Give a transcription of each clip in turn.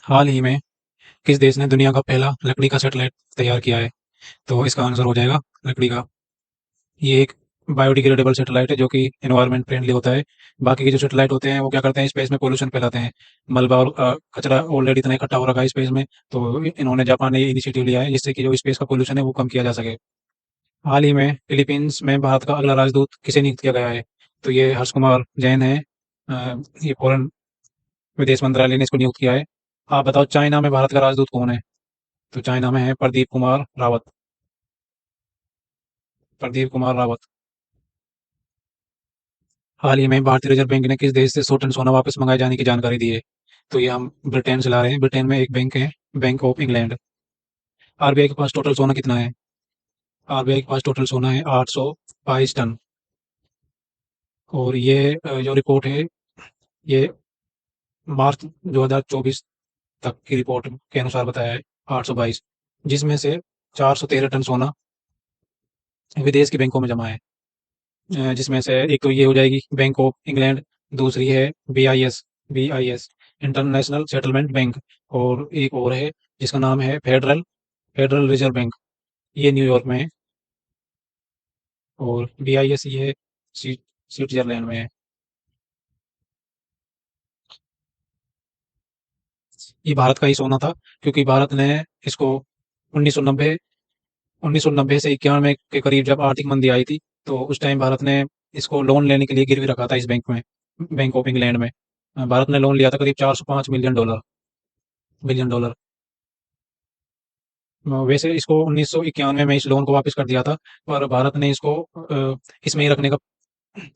हाल ही में किस देश ने दुनिया का पहला लकड़ी का सैटेलाइट तैयार किया है? तो इसका आंसर हो जाएगा लकड़ी का। ये एक बायोडिग्रेडेबल सैटेलाइट है जो कि एनवायरनमेंट फ्रेंडली होता है। बाकी के जो सैटेलाइट होते हैं वो क्या करते हैं, स्पेस में पोल्यूशन फैलाते हैं। मलबा और कचरा ऑलरेडी इतना इकट्ठा हो रखा है स्पेस में। तो इन्होंने जापान ने ये इनिशिएटिव लिया है जिससे कि जो स्पेस का पोल्यूशन है वो कम किया जा सके। हाल ही में फिलीपींस में भारत का अगला राजदूत किसे नियुक्त किया गया है? तो ये हर्ष कुमार जैन है। ये फॉरेन विदेश मंत्रालय ने इसको नियुक्त किया है। आप बताओ, चाइना में भारत का राजदूत कौन है? तो चाइना में है प्रदीप कुमार रावत। प्रदीप कुमार रावत। हाल ही में भारतीय रिजर्व बैंक ने किस देश से 100 टन सोना वापस मंगाए जाने की जानकारी दी है? तो ये हम ब्रिटेन से ला रहे हैं। ब्रिटेन में एक बैंक है, बैंक ऑफ इंग्लैंड। आरबीआई के पास टोटल सोना कितना है? आरबीआई के पास टोटल सोना है 822 टन। और ये जो रिपोर्ट है ये मार्च 2024 तक की रिपोर्ट के अनुसार बताया है 822, जिसमें से 413 टन सोना विदेश के बैंकों में जमा है। जिसमें से एक तो ये हो जाएगी बैंक ऑफ इंग्लैंड, दूसरी है BIS, BIS international settlement bank, और एक और है जिसका नाम है फेडरल फेडरल रिजर्व बैंक। ये न्यूयॉर्क में है। और बीआईएस ये स्विट्जरलैंड में है। ये भारत का ही सोना था, क्योंकि भारत ने इसको 1990 1990 से 91 के करीब जब आर्थिक मंदी आई थी, तो उस टाइम भारत ने इसको लोन लेने के लिए गिरवी रखा था इस बैंक में, बैंक ऑफ इंग्लैंड में। भारत ने लोन लिया था करीब 405 मिलियन डॉलर, बिलियन डॉलर। वैसे इसको 1991 में इस लोन को वापस कर दिया था, पर भारत ने इसको इसमें ही रखने का,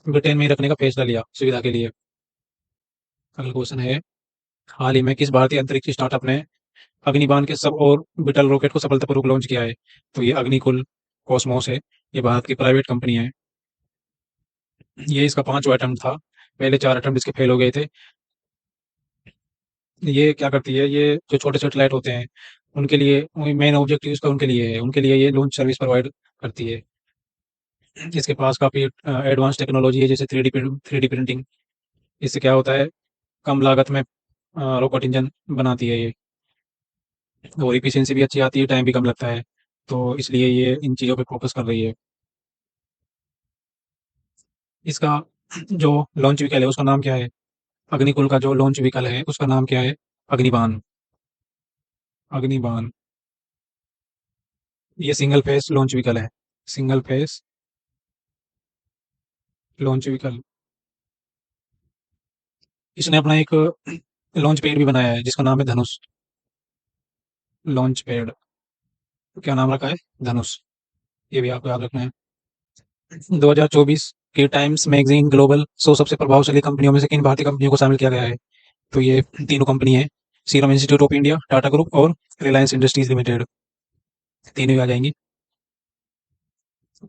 ब्रिटेन में ही रखने का फैसला लिया सुविधा के लिए। अगला क्वेश्चन है, हाल ही में किस भारतीय अंतरिक्ष स्टार्टअप ने अग्निबाण के सब ऑर्बिटल रॉकेट को सफलतापूर्वक लॉन्च किया है? तो ये अग्निकुल कॉस्मोस है। ये भारत की प्राइवेट कंपनी है। ये इसका 5वां अटेम्प्ट था। पहले 4 अटेम्प्ट इसके फेल हो गए थे। ये क्या करती है, ये जो छोटे सैटेलाइट होते हैं उनके लिए मेन ऑब्जेक्टिव इसका उनके लिए है, उनके लिए ये लॉन्च सर्विस प्रोवाइड करती है। इसके पास काफ़ी एडवांस टेक्नोलॉजी है, जैसे 3D प्रिंटिंग। इससे क्या होता है, कम लागत में रॉकेट इंजन बनाती है ये। और एफिशिएंसी भी अच्छी आती है, टाइम भी कम लगता है। तो इसलिए ये इन चीज़ों पे फोकस कर रही है। इसका जो लॉन्च व्हीकल है उसका नाम क्या है? अग्निकुल का जो लॉन्च व्हीकल है उसका नाम क्या है? अग्निबाण। अग्निबाण। ये सिंगल फेस लॉन्च व्हीकल है। Single phase launch vehicle. इसने अपना एक लॉन्च पैड भी बनाया है जिसका नाम है धनुष। Launch pad. क्या नाम रखा है? धनुष। ये भी आपको याद रखना है। 2024 के टाइम्स मैगजीन ग्लोबल 100 सबसे प्रभावशाली कंपनियों में से किन भारतीय कंपनियों को शामिल किया गया है? तो ये तीनों कंपनी है, serum institute of India, Tata group और रिलायंस इंडस्ट्रीज लिमिटेड। तीनों ही आ जाएंगी।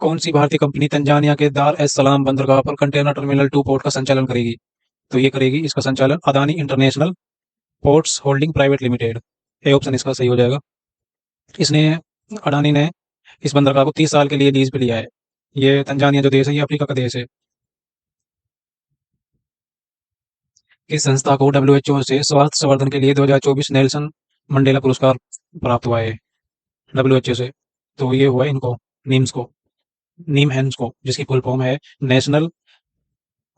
कौन सी भारतीय कंपनी तंजानिया के दार एस सलाम बंदरगाह पर कंटेनर टर्मिनल 2 पोर्ट का संचालन करेगी? तो ये करेगी इसका संचालन Adani international ports holding private limited. A option इसका सही हो जाएगा। इसने अडानी ने इस बंदरगाह को 30 साल के लिए लीज पे लिया है। ये तंजानिया जो देश है ये अफ्रीका का देश है। इस संस्था को डब्ल्यूएचओ से स्वास्थ्य संवर्धन के लिए 2024 नेल्सन मंडेला पुरस्कार प्राप्त हुआ है, डब्ल्यूएचओ से। तो ये हुआ इनको, नीम्स को, नीम हैंस को, जिसकी फुल फॉर्म है national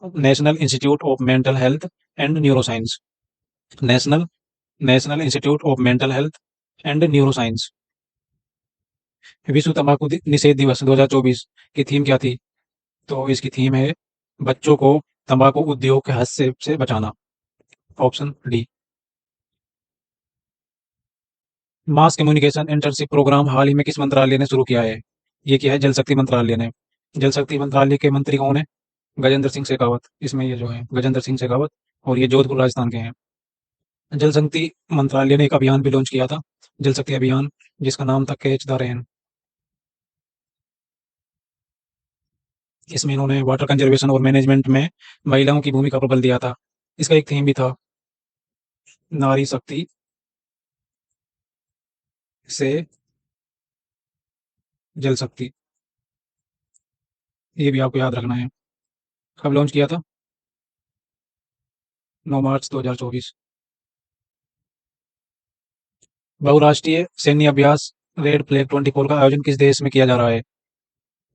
national institute of mental health and neuroscience. National national institute of mental health and neuroscience. विश्व तंबाकू निषेध दिवस 2024 की थीम क्या थी? तो इसकी थीम है बच्चों को तंबाकू उद्योग के हस्तक्षेप से बचाना। Option D. Mass communication internship programme हाल ही में किस मंत्रालय ने शुरू किया है? ये किया है जल शक्ति मंत्रालय ने। जल शक्ति मंत्रालय के मंत्री कौन है? गजेंद्र सिंह शेखावत। इसमें ये जो है गजेंद्र सिंह शेखावत, और ये जोधपुर राजस्थान के हैं। जल शक्ति मंत्रालय ने एक अभियान भी लॉन्च किया था, जल शक्ति अभियान, जिसका नाम था कैच द रेन। इसमें इन्होंने वाटर कंजर्वेशन और मैनेजमेंट में महिलाओं की भूमिका पर बल दिया था। इसका एक थीम भी था, नारी शक्ति से जल शक्ति। ये भी आपको याद रखना है। कब लॉन्च किया था? 9 मार्च 2024। बहुराष्ट्रीय सैन्य अभ्यास रेड फ्लैग 24 का आयोजन किस देश में किया जा रहा है?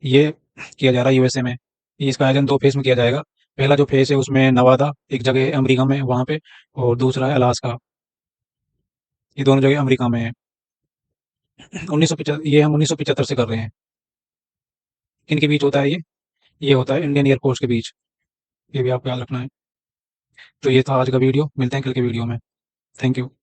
ये किया जा रहा है यूएसए में। इसका आयोजन 2 फेज़ में किया जाएगा। पहला जो फेज़ है उसमें नवादा एक जगह है अमेरिका में वहाँ पे, और दूसरा है अलास्का। ये दोनों जगह अमेरिका में है। 1975 ये हम 1975 से कर रहे हैं। किनके बीच होता है ये? ये होता है इंडियन एयर फोर्स के बीच। ये भी आपको याद रखना है। तो ये था आज का वीडियो। मिलते हैं कल के वीडियो में। Thank you.